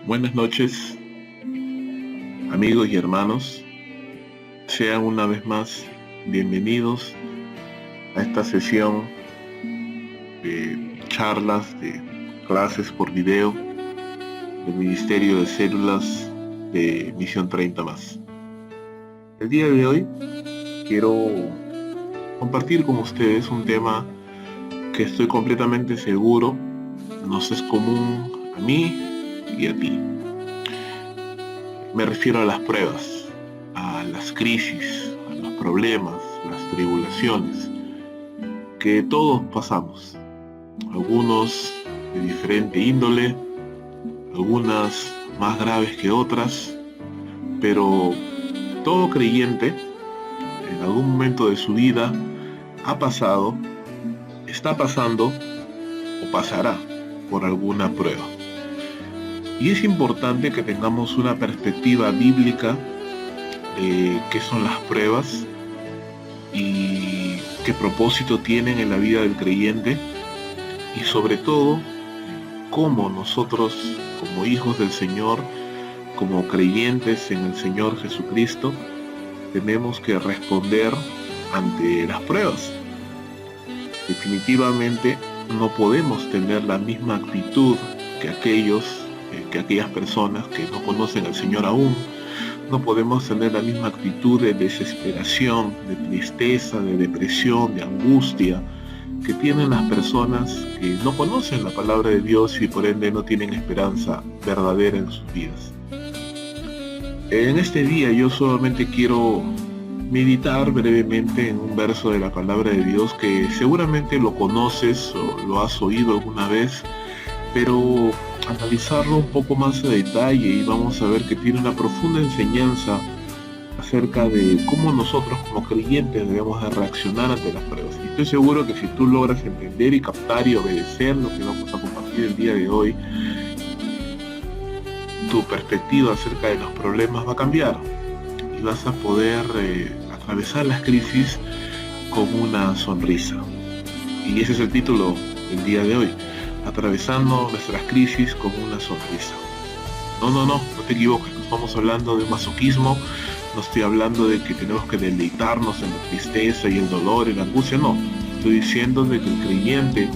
Buenas noches, amigos y hermanos. Sean una vez más bienvenidos a esta sesión de charlas, de clases por video del Ministerio de Células de Misión 30 Más. El día de hoy quiero compartir con ustedes un tema que estoy completamente seguro nos es común a mí y a ti. Me refiero a las pruebas, a las crisis, a los problemas, las tribulaciones que todos pasamos, algunos de diferente índole, algunas más graves que otras, pero todo creyente en algún momento de su vida ha pasado, está pasando o pasará por alguna prueba. Y es importante que tengamos una perspectiva bíblica de qué son las pruebas y qué propósito tienen en la vida del creyente, y sobre todo cómo nosotros como hijos del Señor, como creyentes en el Señor Jesucristo, tenemos que responder ante las pruebas. Definitivamente no podemos tener la misma actitud que aquellas personas que no conocen al Señor aún. No podemos tener la misma actitud de desesperación, de tristeza, de depresión, de angustia que tienen las personas que no conocen la palabra de Dios y por ende no tienen esperanza verdadera en sus vidas. En este día yo solamente quiero meditar brevemente en un verso de la palabra de Dios que seguramente lo conoces o lo has oído alguna vez, pero analizarlo un poco más a detalle y vamos a ver que tiene una profunda enseñanza acerca de cómo nosotros como creyentes debemos de reaccionar ante las pruebas. Y estoy seguro que si tú logras entender y captar y obedecer lo que vamos a compartir el día de hoy, tu perspectiva acerca de los problemas va a cambiar y vas a poder atravesar las crisis con una sonrisa. Y ese es el título del día de hoy: atravesando nuestras crisis con una sonrisa. No te equivoques, no estamos hablando de masoquismo, no estoy hablando de que tenemos que deleitarnos en la tristeza y el dolor y la angustia, no. Estoy diciendo de que el creyente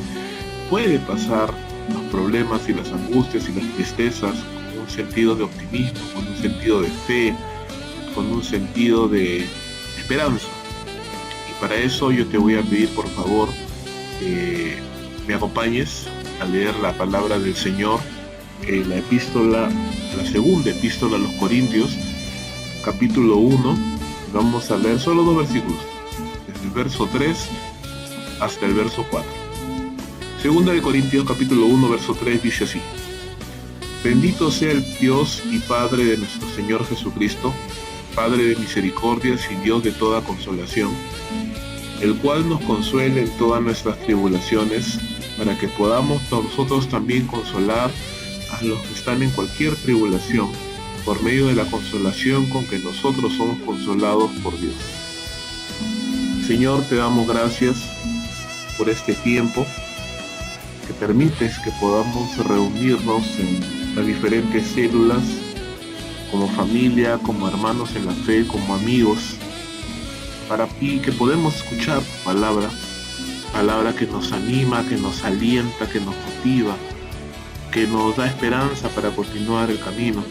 puede pasar los problemas y las angustias y las tristezas con un sentido de optimismo, con un sentido de fe, con un sentido de esperanza. Y para eso yo te voy a pedir, por favor, que me acompañes a leer la palabra del Señor en la segunda epístola a los Corintios, capítulo 1. Vamos a leer solo 2 versículos, desde el verso 3 hasta el verso 4. Segunda de Corintios, capítulo 1, verso 3, dice así: Bendito sea el Dios y Padre de nuestro Señor Jesucristo, Padre de misericordias y Dios de toda consolación, el cual nos consuele en todas nuestras tribulaciones, para que podamos nosotros también consolar a los que están en cualquier tribulación, por medio de la consolación con que nosotros somos consolados por Dios. Señor, te damos gracias por este tiempo que permites que podamos reunirnos en las diferentes células, como familia, como hermanos en la fe, como amigos, para ti, que podemos escuchar tu palabra que nos anima, que nos alienta, que nos motiva, que nos da esperanza para continuar el camino.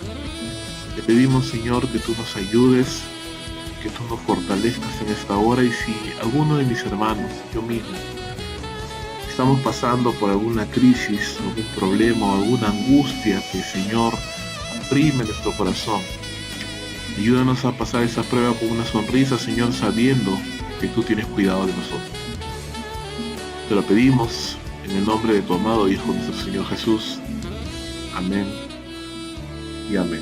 Te pedimos, Señor, que tú nos ayudes, que tú nos fortalezcas en esta hora, y si alguno de mis hermanos, yo mismo, estamos pasando por alguna crisis, algún problema o alguna angustia que, Señor, oprime nuestro corazón, ayúdanos a pasar esa prueba con una sonrisa, Señor, sabiendo que tú tienes cuidado de nosotros. Te lo pedimos en el nombre de tu amado Hijo, nuestro Señor Jesús. Amén y amén.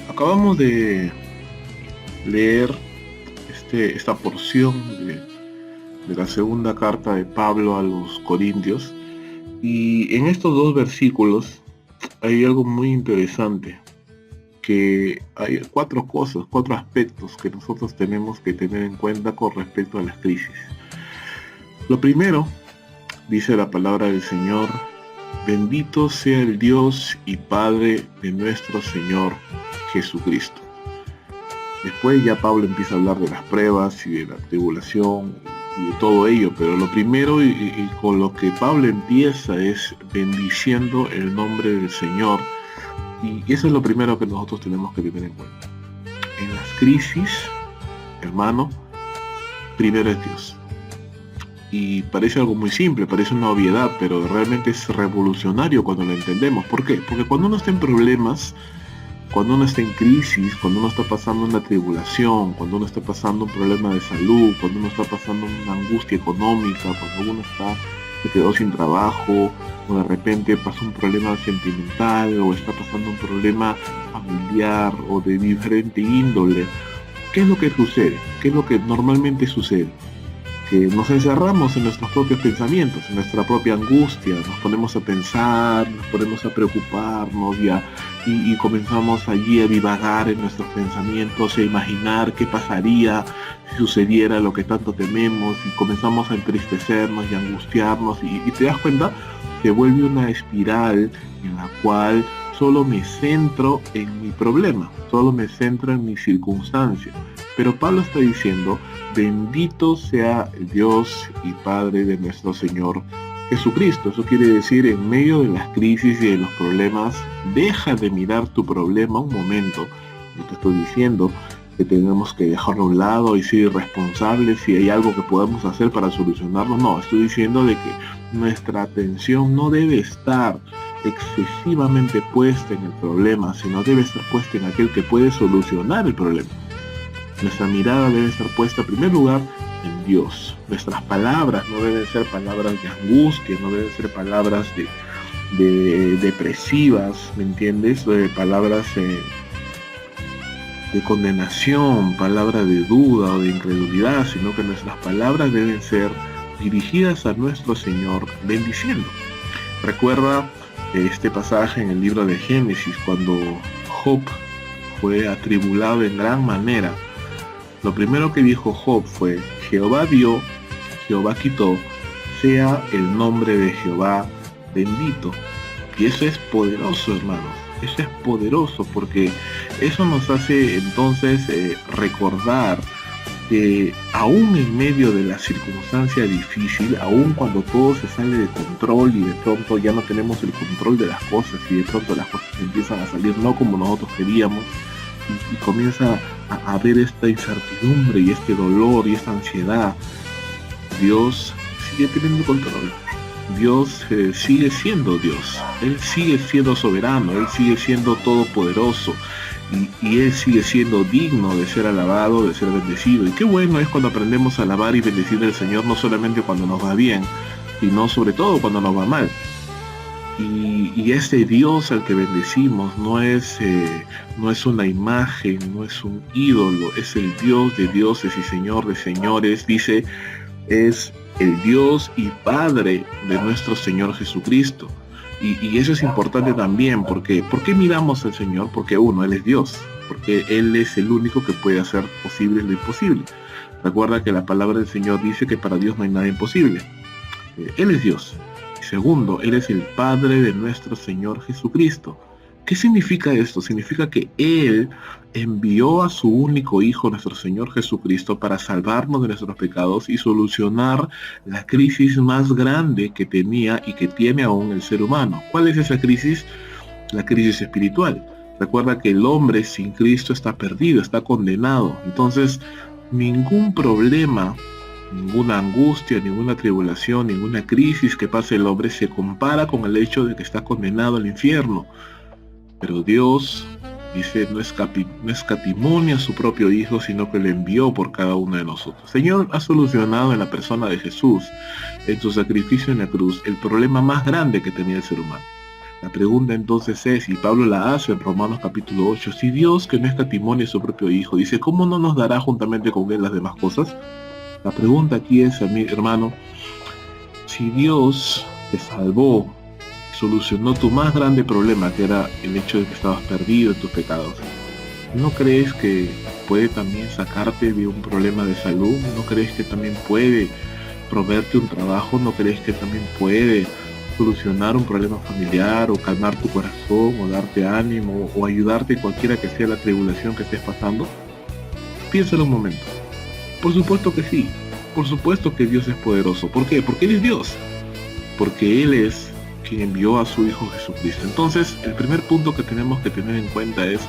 Acabamos de leer esta porción de la segunda carta de Pablo a los Corintios, y en estos 2 versículos hay algo muy interesante, que hay 4 aspectos que nosotros tenemos que tener en cuenta con respecto a las crisis. Lo primero, dice la palabra del Señor, bendito sea el Dios y Padre de nuestro Señor Jesucristo. Después ya Pablo empieza a hablar de las pruebas y de la tribulación y de todo ello, pero lo primero y con lo que Pablo empieza es bendiciendo el nombre del Señor, y eso es lo primero que nosotros tenemos que tener en cuenta. En las crisis, hermano, primero es Dios. Y parece algo muy simple, parece una obviedad, pero realmente es revolucionario cuando lo entendemos. ¿Por qué? Porque cuando uno está en problemas, cuando uno está en crisis, cuando uno está pasando una tribulación, cuando uno está pasando un problema de salud, cuando uno está pasando una angustia económica, cuando uno se quedó sin trabajo, o de repente pasa un problema sentimental, o está pasando un problema familiar, o de diferente índole, ¿qué es lo que sucede? ¿Qué es lo que normalmente sucede? Que nos encerramos en nuestros propios pensamientos, en nuestra propia angustia, nos ponemos a pensar, nos ponemos a preocuparnos y comenzamos allí a divagar en nuestros pensamientos, a imaginar qué pasaría si sucediera lo que tanto tememos, y comenzamos a entristecernos y a angustiarnos, y te das cuenta, se vuelve una espiral en la cual solo me centro en mi problema, solo me centro en mi circunstancia. Pero Pablo está diciendo, bendito sea el Dios y Padre de nuestro Señor Jesucristo. Eso quiere decir, en medio de las crisis y de los problemas, deja de mirar tu problema un momento. No te estoy diciendo que tenemos que dejarlo a un lado y ser irresponsables si hay algo que podamos hacer para solucionarlo. No, estoy diciendo de que nuestra atención no debe estar excesivamente puesta en el problema, sino debe estar puesta en aquel que puede solucionar el problema. Nuestra mirada debe estar puesta en primer lugar en Dios. Nuestras palabras no deben ser palabras de angustia, no deben ser palabras de depresivas, ¿me entiendes? Palabras de condenación, palabras de duda o de incredulidad, sino que nuestras palabras deben ser dirigidas a nuestro Señor, bendiciendo. Recuerda este pasaje en el libro de Génesis, cuando Job fue atribulado en gran manera. Lo primero que dijo Job fue: Jehová dio, Jehová quitó, sea el nombre de Jehová bendito. Y eso es poderoso, hermanos. Eso es poderoso, porque eso nos hace entonces recordar que aún en medio de la circunstancia difícil, aún cuando todo se sale de control y de pronto ya no tenemos el control de las cosas, y de pronto las cosas empiezan a salir no como nosotros queríamos, y comienza a haber esta incertidumbre y este dolor y esta ansiedad, Dios sigue teniendo control. Dios sigue siendo Dios. Él sigue siendo soberano, Él sigue siendo todopoderoso, y Él sigue siendo digno de ser alabado, de ser bendecido. Y qué bueno es cuando aprendemos a alabar y bendecir al Señor, no solamente cuando nos va bien, sino sobre todo cuando nos va mal. Y ese Dios al que bendecimos no es una imagen, no es un ídolo, es el Dios de dioses y Señor de señores. Dice, es el Dios y Padre de nuestro Señor Jesucristo. Y eso es importante también, porque ¿por qué miramos al Señor? Porque uno, Él es Dios, porque Él es el único que puede hacer posible lo imposible. Recuerda que la palabra del Señor dice que para Dios no hay nada imposible. Él es Dios. Segundo, Él es el Padre de nuestro Señor Jesucristo. ¿Qué significa esto? Significa que Él envió a su único Hijo, nuestro Señor Jesucristo, para salvarnos de nuestros pecados y solucionar la crisis más grande que tenía y que tiene aún el ser humano. ¿Cuál es esa crisis? La crisis espiritual. Recuerda que el hombre sin Cristo está perdido, está condenado. Entonces, ningún problema, ninguna angustia, ninguna tribulación, ninguna crisis que pase el hombre se compara con el hecho de que está condenado al infierno. Pero Dios, dice, no escatimó a su propio Hijo, sino que lo envió por cada uno de nosotros. El Señor ha solucionado en la persona de Jesús, en su sacrificio en la cruz, el problema más grande que tenía el ser humano. La pregunta entonces es, y Pablo la hace en Romanos capítulo 8, si Dios, que no escatimó a su propio Hijo, dice, ¿cómo no nos dará juntamente con Él las demás cosas? La pregunta aquí es, mi hermano, si Dios te salvó, solucionó tu más grande problema, que era el hecho de que estabas perdido en tus pecados, ¿no crees que puede también sacarte de un problema de salud? ¿No crees que también puede proveerte un trabajo? ¿No crees que también puede solucionar un problema familiar, o calmar tu corazón, o darte ánimo, o ayudarte cualquiera que sea la tribulación que estés pasando? Piénsalo un momento. Por supuesto que sí. Por supuesto que Dios es poderoso. ¿Por qué? Porque Él es Dios. Porque Él es quien envió a su Hijo Jesucristo. Entonces, el primer punto que tenemos que tener en cuenta es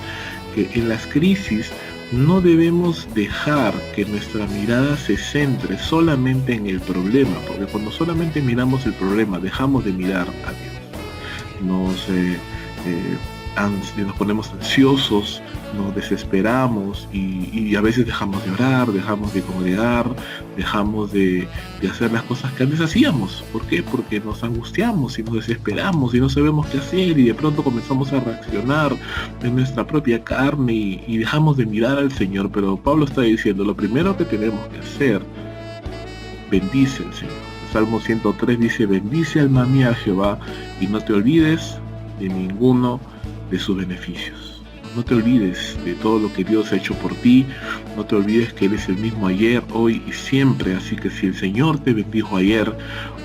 que en las crisis no debemos dejar que nuestra mirada se centre solamente en el problema, porque cuando solamente miramos el problema, dejamos de mirar a Dios. Nos ponemos ansiosos, nos desesperamos y a veces dejamos de orar, dejamos de congregar, dejamos de hacer las cosas que antes hacíamos. ¿Por qué? Porque nos angustiamos y nos desesperamos y no sabemos qué hacer, y de pronto comenzamos a reaccionar en nuestra propia carne y dejamos de mirar al Señor. Pero Pablo está diciendo, lo primero que tenemos que hacer, bendice al Señor. Salmo 103 dice, bendice alma mía a Jehová y no te olvides de ninguno de sus beneficios. No te olvides de todo lo que Dios ha hecho por ti. No te olvides que Él es el mismo ayer, hoy y siempre. Así que si el Señor te bendijo ayer,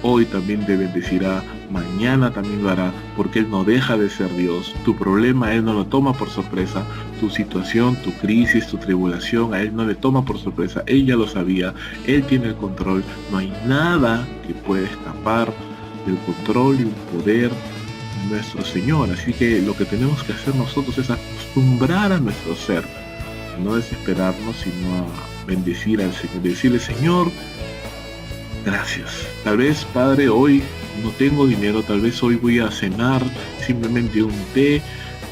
hoy también te bendecirá, mañana también lo hará, porque Él no deja de ser Dios. Tu problema Él no lo toma por sorpresa. Tu situación, tu crisis, tu tribulación, a Él no le toma por sorpresa. Él ya lo sabía. Él tiene el control. No hay nada que pueda escapar del control y el poder de nuestro Señor. Así que lo que tenemos que hacer nosotros es acostumbrar a nuestro ser, no desesperarnos, sino a bendecir al Señor, decirle, Señor, gracias. Tal vez, Padre, hoy no tengo dinero, tal vez hoy voy a cenar simplemente un té,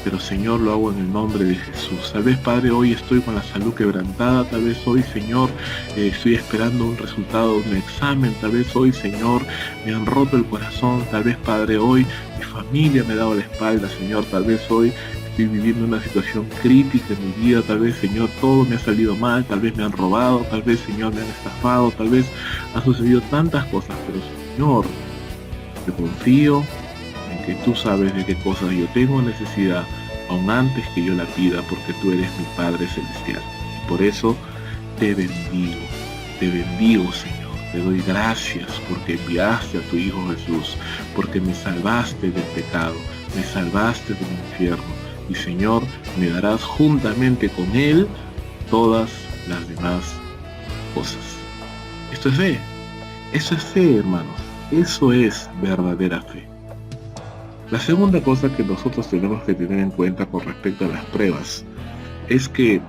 pero Señor, lo hago en el nombre de Jesús. Tal vez, Padre, hoy estoy con la salud quebrantada, tal vez hoy, Señor, estoy esperando un resultado de un examen, tal vez hoy, Señor, me han roto el corazón, tal vez, Padre, hoy mi familia me ha dado la espalda, Señor, tal vez hoy estoy viviendo una situación crítica en mi vida, tal vez, Señor, todo me ha salido mal, tal vez me han robado, tal vez, Señor, me han estafado, tal vez han sucedido tantas cosas, pero Señor, yo confío en que tú sabes de qué cosas yo tengo necesidad, aun antes que yo la pida, porque tú eres mi Padre Celestial. Y por eso te bendigo, Señor. Te doy gracias porque enviaste a tu Hijo Jesús, porque me salvaste del pecado, me salvaste del infierno. Y Señor, me darás juntamente con Él todas las demás cosas. Esto es fe. Eso es fe, hermanos. Eso es verdadera fe. La segunda cosa que nosotros tenemos que tener en cuenta con respecto a las pruebas es que,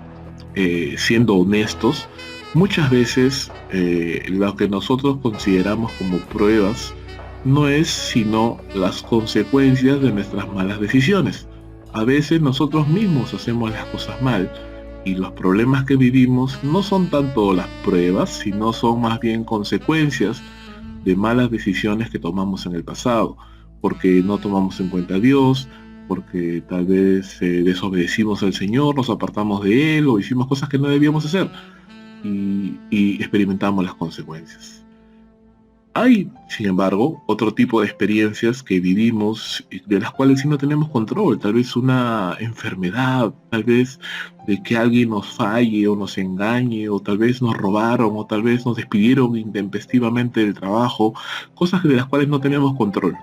siendo honestos, muchas veces lo que nosotros consideramos como pruebas no es sino las consecuencias de nuestras malas decisiones. A veces nosotros mismos hacemos las cosas mal y los problemas que vivimos no son tanto las pruebas, sino son más bien consecuencias de malas decisiones que tomamos en el pasado, porque no tomamos en cuenta a Dios, porque tal vez desobedecimos al Señor, nos apartamos de Él o hicimos cosas que no debíamos hacer y experimentamos las consecuencias. Hay, sin embargo, otro tipo de experiencias que vivimos de las cuales sí no tenemos control, tal vez una enfermedad, tal vez de que alguien nos falle o nos engañe, o tal vez nos robaron, o tal vez nos despidieron intempestivamente del trabajo, cosas de las cuales no tenemos control.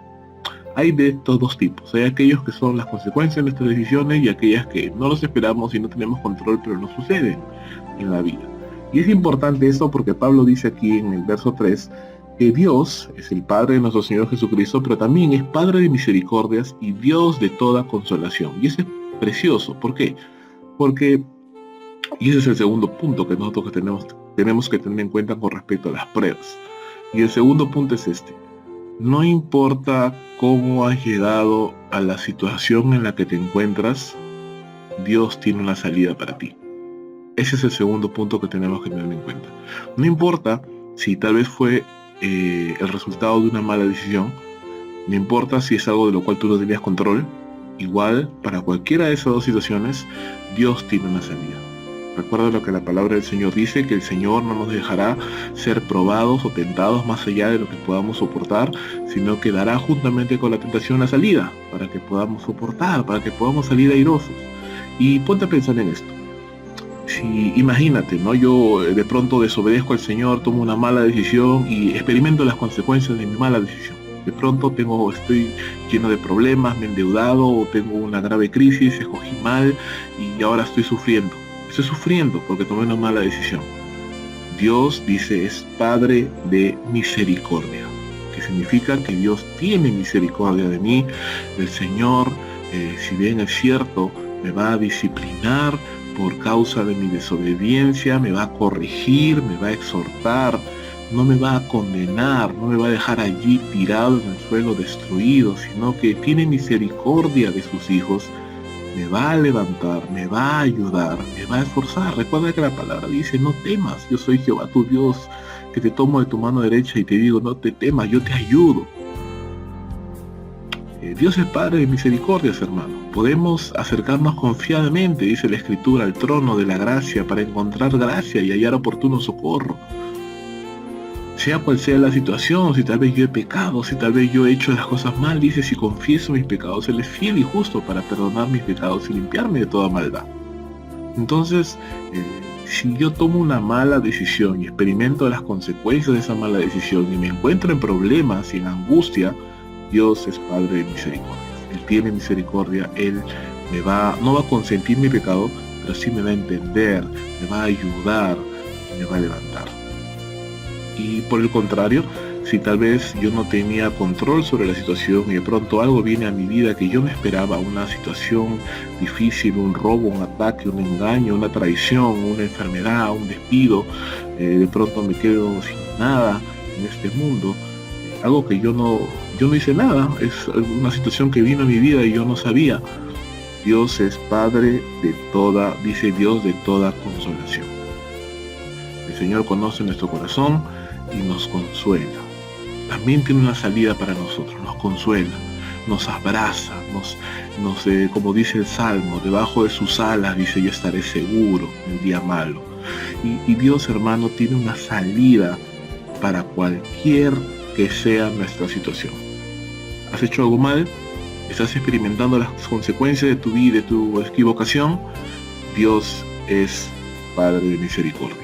Hay de estos dos tipos, hay aquellos que son las consecuencias de nuestras decisiones y aquellas que no los esperamos y no tenemos control, pero nos suceden en la vida. Y es importante esto porque Pablo dice aquí en el verso 3, que Dios es el Padre de nuestro Señor Jesucristo, pero también es Padre de misericordias y Dios de toda consolación. Y eso es precioso. ¿Por qué? Porque, y ese es el segundo punto que nosotros tenemos que tener en cuenta con respecto a las pruebas. Y el segundo punto es este. No importa cómo has llegado a la situación en la que te encuentras, Dios tiene una salida para ti. Ese es el segundo punto que tenemos que tener en cuenta. No importa si tal vez fue el resultado de una mala decisión, no importa si es algo de lo cual tú no tenías control, igual para cualquiera de esas dos situaciones, Dios tiene una salida. Recuerda lo que la palabra del Señor dice, que el Señor no nos dejará ser probados o tentados más allá de lo que podamos soportar, sino que dará juntamente con la tentación la salida, para que podamos soportar, para que podamos salir airosos. Y ponte a pensar en esto. Si imagínate, ¿no? Yo de pronto desobedezco al Señor, tomo una mala decisión y experimento las consecuencias de mi mala decisión. De pronto estoy lleno de problemas, me he endeudado, o tengo una grave crisis, escogí mal y ahora estoy sufriendo. Estoy sufriendo porque tomé una mala decisión. Dios, dice, es Padre de misericordia, que significa que Dios tiene misericordia de mí. El Señor, si bien es cierto, me va a disciplinar por causa de mi desobediencia, me va a corregir, me va a exhortar, no me va a condenar, no me va a dejar allí tirado en el suelo destruido, sino que tiene misericordia de sus hijos, me va a levantar, me va a ayudar, me va a esforzar. Recuerda que la palabra dice, no temas, yo soy Jehová tu Dios, que te tomo de tu mano derecha y te digo, no te temas, yo te ayudo. Dios es Padre de misericordias, hermano. Podemos acercarnos confiadamente, dice la Escritura, al trono de la gracia para encontrar gracia y hallar oportuno socorro. Sea cual sea la situación, si tal vez yo he pecado, si tal vez yo he hecho las cosas mal, dice, si confieso mis pecados, Él es fiel y justo para perdonar mis pecados y limpiarme de toda maldad. Entonces, si yo tomo una mala decisión y experimento las consecuencias de esa mala decisión y me encuentro en problemas y en angustia, Dios es Padre de misericordia. Él tiene misericordia, Él no va a consentir mi pecado, pero sí me va a entender, me va a ayudar y me va a levantar. Y por el contrario, si tal vez yo no tenía control sobre la situación y de pronto algo viene a mi vida que yo no esperaba, una situación difícil, un robo, un ataque, un engaño, una traición, una enfermedad, un despido, de pronto me quedo sin nada en este mundo, algo que yo no hice nada, es una situación que vino a mi vida y yo no sabía. Dios es Padre de toda, dice Dios, de toda consolación. El Señor conoce nuestro corazón y nos consuela. También tiene una salida para nosotros, nos consuela, nos abraza, como dice el Salmo, debajo de sus alas, dice, yo estaré seguro en el día malo. Y Dios, hermano, tiene una salida para cualquier que sea nuestra situación. ¿Has hecho algo mal? ¿Estás experimentando las consecuencias de tu vida, de tu equivocación? Dios es Padre de misericordias.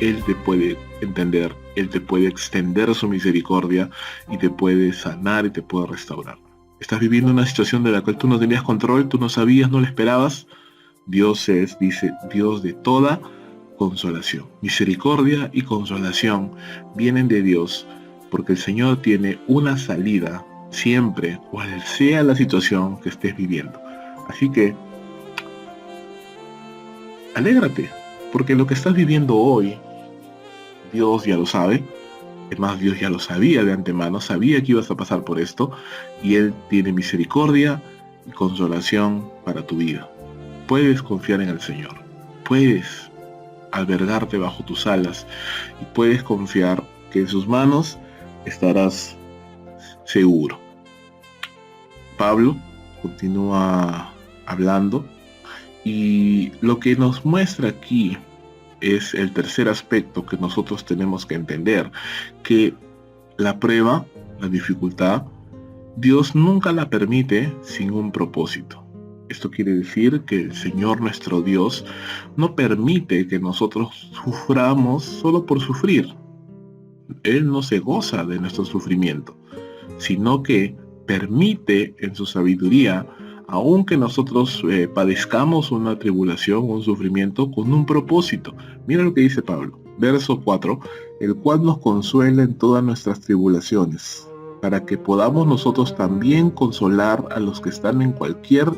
Él te puede entender, Él te puede extender su misericordia y te puede sanar y te puede restaurar. ¿Estás viviendo una situación de la cual tú no tenías control, tú no sabías, no la esperabas? Dios es, dice, Dios de toda consolación. Misericordia y consolación vienen de Dios porque el Señor tiene una salida siempre, cual sea la situación que estés viviendo. Así que, alégrate, porque lo que estás viviendo hoy, Dios ya lo sabe. Es más, Dios ya lo sabía de antemano, sabía que ibas a pasar por esto, y Él tiene misericordia y consolación para tu vida. Puedes confiar en el Señor, puedes albergarte bajo tus alas, y puedes confiar que en sus manos estarás seguro. Pablo continúa hablando, y lo que nos muestra aquí es el tercer aspecto que nosotros tenemos que entender, que la prueba, la dificultad, Dios nunca la permite sin un propósito. Esto quiere decir que el Señor nuestro Dios no permite que nosotros suframos solo por sufrir. Él no se goza de nuestro sufrimiento, sino que permite en su sabiduría, aunque nosotros padezcamos una tribulación o un sufrimiento, con un propósito. Mira lo que dice Pablo, verso 4, el cual nos consuela en todas nuestras tribulaciones, para que podamos nosotros también consolar a los que están en cualquier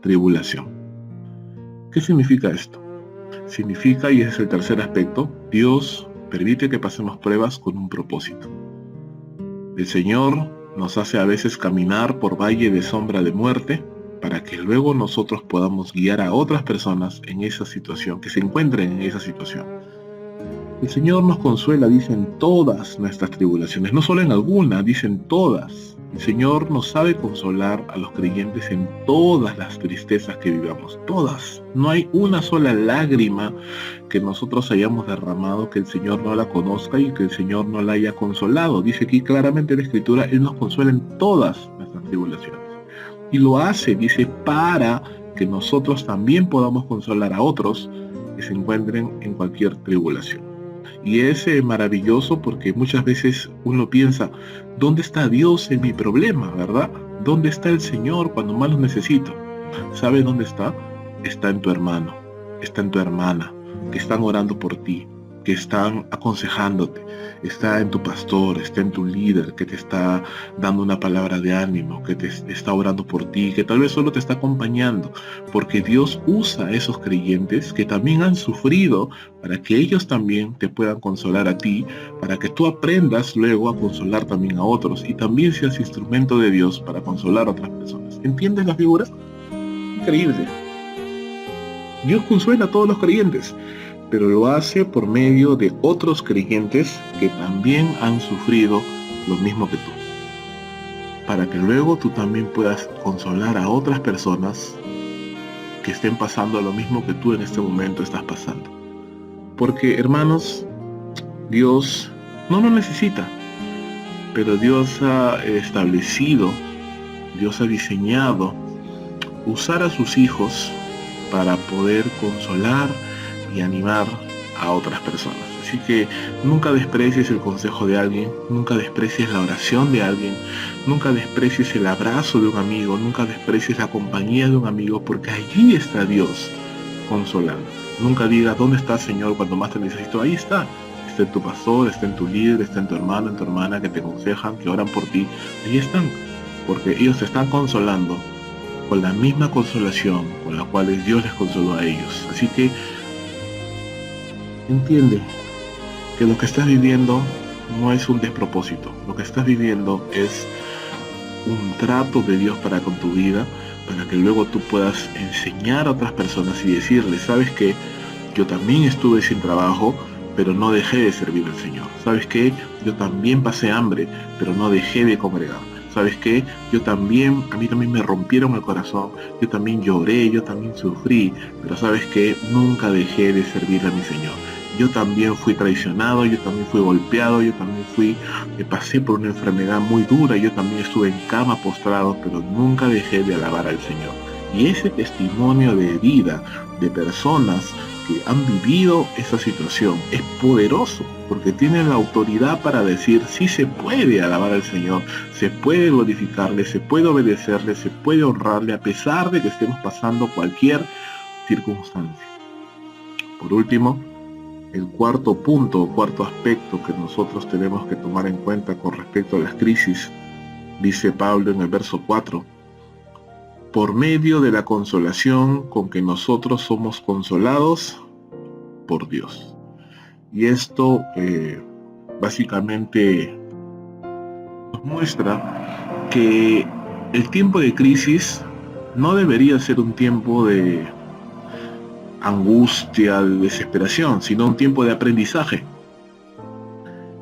tribulación. ¿Qué significa esto? Significa, y ese es el tercer aspecto, Dios permite que pasemos pruebas con un propósito. El Señor nos hace a veces caminar por valle de sombra de muerte, para que luego nosotros podamos guiar a otras personas en esa situación, que se encuentren en esa situación. El Señor nos consuela, dice, en todas nuestras tribulaciones, no solo en alguna, dice en todas. El Señor nos sabe consolar a los creyentes en todas las tristezas que vivamos, todas. No hay una sola lágrima que nosotros hayamos derramado que el Señor no la conozca y que el Señor no la haya consolado. Dice aquí claramente en la Escritura, Él nos consuela en todas nuestras tribulaciones. Y lo hace, dice, para que nosotros también podamos consolar a otros que se encuentren en cualquier tribulación. Y es maravilloso porque muchas veces uno piensa, ¿dónde está Dios en mi problema, verdad? ¿Dónde está el Señor cuando más lo necesito? ¿Sabes dónde está? Está en tu hermano, está en tu hermana, que están orando por ti, que están aconsejándote, está en tu pastor, está en tu líder, que te está dando una palabra de ánimo, que te está orando por ti, que tal vez solo te está acompañando, porque Dios usa a esos creyentes que también han sufrido para que ellos también te puedan consolar a ti, para que tú aprendas luego a consolar también a otros y también seas instrumento de Dios para consolar a otras personas. ¿Entiendes la figura? Increíble. Dios consuela a todos los creyentes, pero lo hace por medio de otros creyentes que también han sufrido lo mismo que tú, para que luego tú también puedas consolar a otras personas que estén pasando lo mismo que tú en este momento estás pasando. Porque, hermanos, Dios no nos necesita, pero Dios ha establecido, Dios ha diseñado usar a sus hijos para poder consolar y animar a otras personas. Así que nunca desprecies el consejo de alguien, nunca desprecies la oración de alguien, nunca desprecies el abrazo de un amigo, nunca desprecies la compañía de un amigo, porque allí está Dios consolando. Nunca digas, ¿dónde está Señor cuando más te necesito? Ahí está. Está en tu pastor, está en tu líder, está en tu hermano, en tu hermana, que te aconsejan, que oran por ti. Ahí están, porque ellos te están consolando con la misma consolación con la cual Dios les consoló a ellos. Así que entiende que lo que estás viviendo no es un despropósito. Lo que estás viviendo es un trato de Dios para con tu vida, para que luego tú puedas enseñar a otras personas y decirles, ¿sabes qué? Yo también estuve sin trabajo, pero no dejé de servir al Señor. ¿Sabes qué? Yo también pasé hambre, pero no dejé de congregar. ¿Sabes qué? A mí también me rompieron el corazón, yo también lloré, yo también sufrí, pero ¿sabes qué? Nunca dejé de servir a mi Señor. Yo también fui traicionado, yo también fui golpeado, yo también pasé por una enfermedad muy dura, yo también estuve en cama postrado, pero nunca dejé de alabar al Señor. Y ese testimonio de vida de personas que han vivido esa situación es poderoso, porque tienen la autoridad para decir, sí se puede alabar al Señor, se puede glorificarle, se puede obedecerle, se puede honrarle, a pesar de que estemos pasando cualquier circunstancia. Por último, el cuarto punto, cuarto aspecto que nosotros tenemos que tomar en cuenta con respecto a las crisis, dice Pablo en el verso 4, por medio de la consolación con que nosotros somos consolados por Dios. Y esto básicamente nos muestra que el tiempo de crisis no debería ser un tiempo de angustia, de desesperación, sino un tiempo de aprendizaje.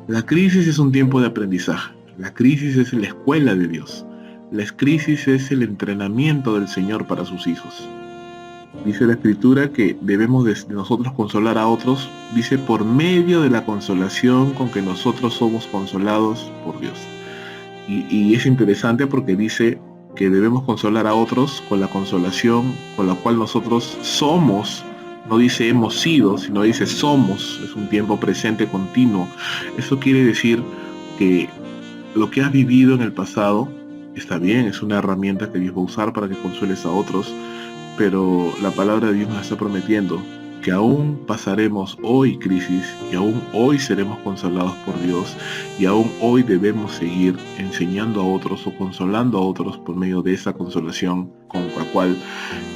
La crisis es un tiempo de aprendizaje. La crisis es la escuela de Dios. La crisis es el entrenamiento del Señor para sus hijos. Dice la Escritura que debemos de nosotros consolar a otros, dice por medio de la consolación con que nosotros somos consolados por Dios. Y es interesante porque dice que debemos consolar a otros con la consolación con la cual nosotros somos, no dice hemos sido, sino dice somos, es un tiempo presente continuo. Eso quiere decir que lo que has vivido en el pasado está bien, es una herramienta que Dios va a usar para que consueles a otros, pero la palabra de Dios nos está prometiendo que aún pasaremos hoy crisis y aún hoy seremos consolados por Dios y aún hoy debemos seguir enseñando a otros o consolando a otros por medio de esa consolación con la cual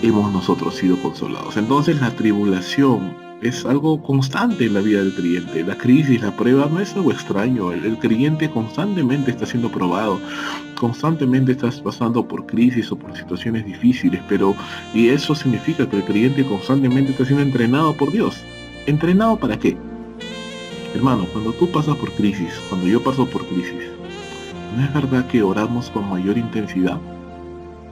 hemos nosotros sido consolados. Entonces la tribulación es algo constante en la vida del creyente. La crisis, la prueba no es algo extraño. El creyente constantemente está siendo probado, constantemente estás pasando por crisis o por situaciones difíciles, y eso significa que el creyente constantemente está siendo entrenado por Dios. ¿Entrenado para qué? Hermano, cuando tú pasas por crisis, cuando yo paso por crisis, ¿no es verdad que oramos con mayor intensidad?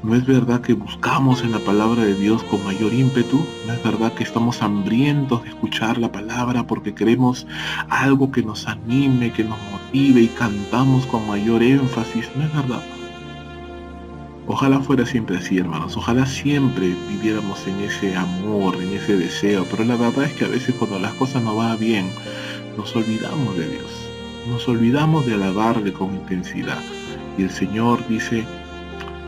¿No es verdad que buscamos en la palabra de Dios con mayor ímpetu? ¿No es verdad que estamos hambrientos de escuchar la palabra porque queremos algo que nos anime, que nos motive y cantamos con mayor énfasis? ¿No es verdad? Ojalá fuera siempre así, hermanos. Ojalá siempre viviéramos en ese amor, en ese deseo. Pero la verdad es que a veces cuando las cosas no van bien, nos olvidamos de Dios, nos olvidamos de alabarle con intensidad. Y el Señor dice,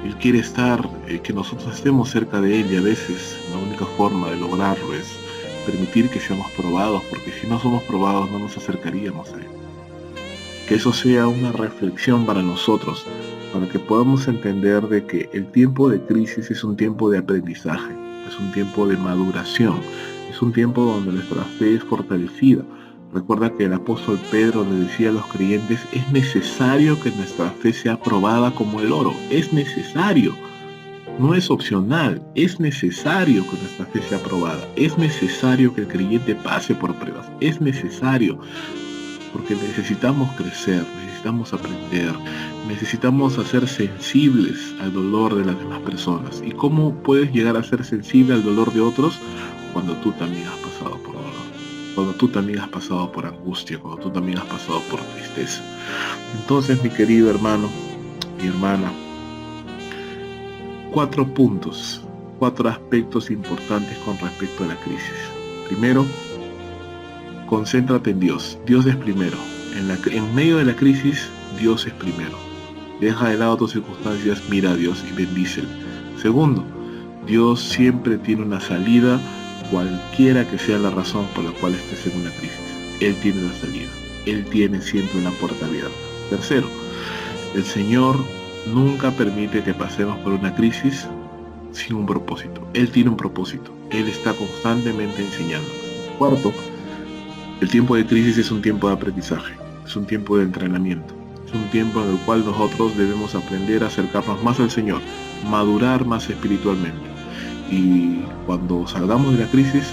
Él quiere estar, que nosotros estemos cerca de Él, y a veces la única forma de lograrlo es permitir que seamos probados, porque si no somos probados no nos acercaríamos a Él. Que eso sea una reflexión para nosotros, para que podamos entender de que el tiempo de crisis es un tiempo de aprendizaje, es un tiempo de maduración, es un tiempo donde nuestra fe es fortalecida. Recuerda que el apóstol Pedro le decía a los creyentes, es necesario que nuestra fe sea probada como el oro, es necesario, no es opcional, es necesario que nuestra fe sea probada, es necesario que el creyente pase por pruebas, es necesario, porque necesitamos crecer, necesitamos aprender, necesitamos hacer sensibles al dolor de las demás personas. ¿Y cómo puedes llegar a ser sensible al dolor de otros? Cuando tú también has pasado por dolor, cuando tú también has pasado por angustia, cuando tú también has pasado por tristeza. Entonces, mi querido hermano, mi hermana, 4 puntos, 4 aspectos importantes con respecto a la crisis. Primero, concéntrate en Dios. Dios es primero. En medio de la crisis, Dios es primero. Deja de lado tus circunstancias, mira a Dios y bendícele. Segundo, Dios siempre tiene una salida, cualquiera que sea la razón por la cual estés en una crisis. Él tiene la salida. Él tiene siempre una puerta abierta. Tercero, el Señor nunca permite que pasemos por una crisis sin un propósito. Él tiene un propósito. Él está constantemente enseñándonos. Cuarto, el tiempo de crisis es un tiempo de aprendizaje, es un tiempo de entrenamiento, es un tiempo en el cual nosotros debemos aprender a acercarnos más al Señor, madurar más espiritualmente. Y cuando salgamos de la crisis,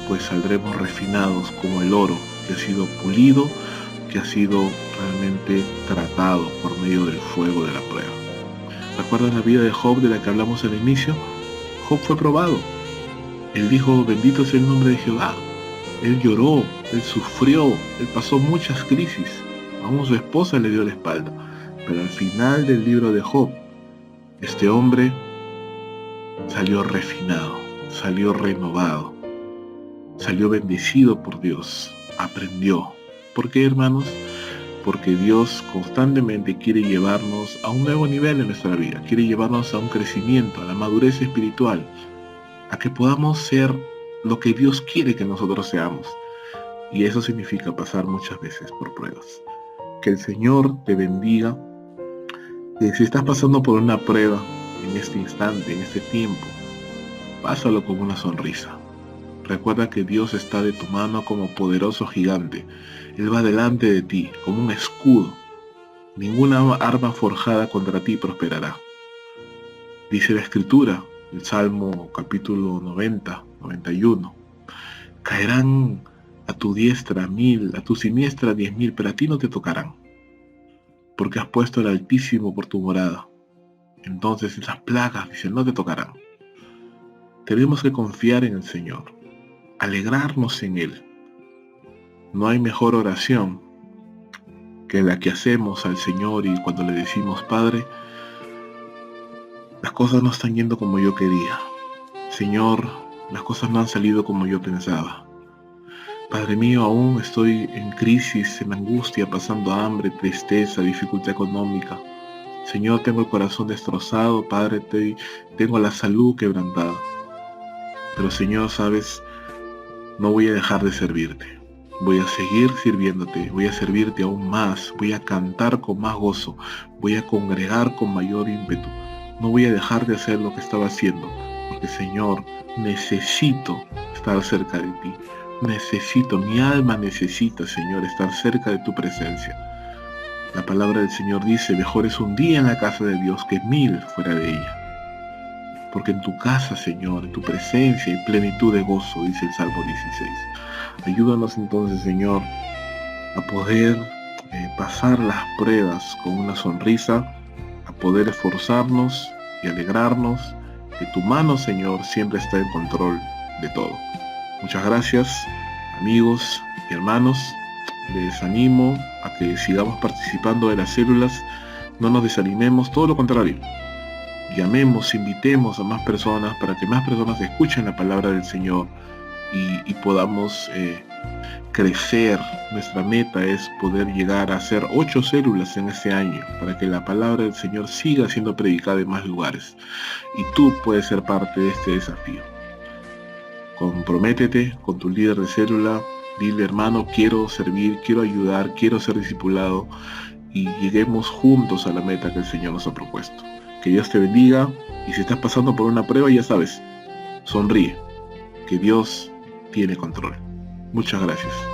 pues saldremos refinados como el oro que ha sido pulido, que ha sido realmente tratado por medio del fuego de la prueba. ¿Recuerdan la vida de Job de la que hablamos al inicio? Job fue probado. Él dijo, bendito es el nombre de Jehová. Él lloró, él sufrió, él pasó muchas crisis. Aún su esposa le dio la espalda. Pero al final del libro de Job, este hombre salió refinado, salió renovado, salió bendecido por Dios, aprendió. ¿Por qué, hermanos? Porque Dios constantemente quiere llevarnos a un nuevo nivel en nuestra vida, quiere llevarnos a un crecimiento, a la madurez espiritual, a que podamos ser lo que Dios quiere que nosotros seamos. Y eso significa pasar muchas veces por pruebas. Que el Señor te bendiga. Que si estás pasando por una prueba en este instante, en este tiempo, pásalo con una sonrisa. Recuerda que Dios está de tu mano como poderoso gigante. Él va delante de ti como un escudo. Ninguna arma forjada contra ti prosperará. Dice la Escritura, el Salmo capítulo 90, 91. Caerán a tu diestra 1000, a tu siniestra 10,000, pero a ti no te tocarán, porque has puesto al Altísimo por tu morada. Entonces esas plagas, dicen, no te tocarán. Tenemos que confiar en el Señor, alegrarnos en Él. No hay mejor oración que la que hacemos al Señor y cuando le decimos, Padre, las cosas no están yendo como yo quería. Señor, las cosas no han salido como yo pensaba. Padre mío, aún estoy en crisis, en angustia, pasando hambre, tristeza, dificultad económica. Señor, tengo el corazón destrozado, Padre, tengo la salud quebrantada. Pero Señor, sabes, no voy a dejar de servirte. Voy a seguir sirviéndote, voy a servirte aún más, voy a cantar con más gozo, voy a congregar con mayor ímpetu. No voy a dejar de hacer lo que estaba haciendo, porque Señor, necesito estar cerca de ti. Mi alma necesita, Señor, estar cerca de tu presencia. La palabra del Señor dice, mejor es un día en la casa de Dios que 1000 fuera de ella. Porque en tu casa, Señor, en tu presencia hay plenitud de gozo, dice el Salmo 16. Ayúdanos entonces, Señor, a poder pasar las pruebas con una sonrisa, a poder esforzarnos y alegrarnos, que tu mano, Señor, siempre está en control de todo. Muchas gracias, amigos y hermanos. Les animo a que sigamos participando de las células, no nos desanimemos, todo lo contrario. Llamemos, invitemos a más personas para que más personas escuchen la palabra del Señor y podamos crecer. Nuestra meta es poder llegar a hacer 8 células en este año, para que la palabra del Señor siga siendo predicada en más lugares. Y tú puedes ser parte de este desafío. Comprométete con tu líder de célula. Dile: hermano, quiero servir, quiero ayudar, quiero ser discipulado, y lleguemos juntos a la meta que el Señor nos ha propuesto. Que Dios te bendiga, y si estás pasando por una prueba, ya sabes, sonríe, que Dios tiene control. Muchas gracias.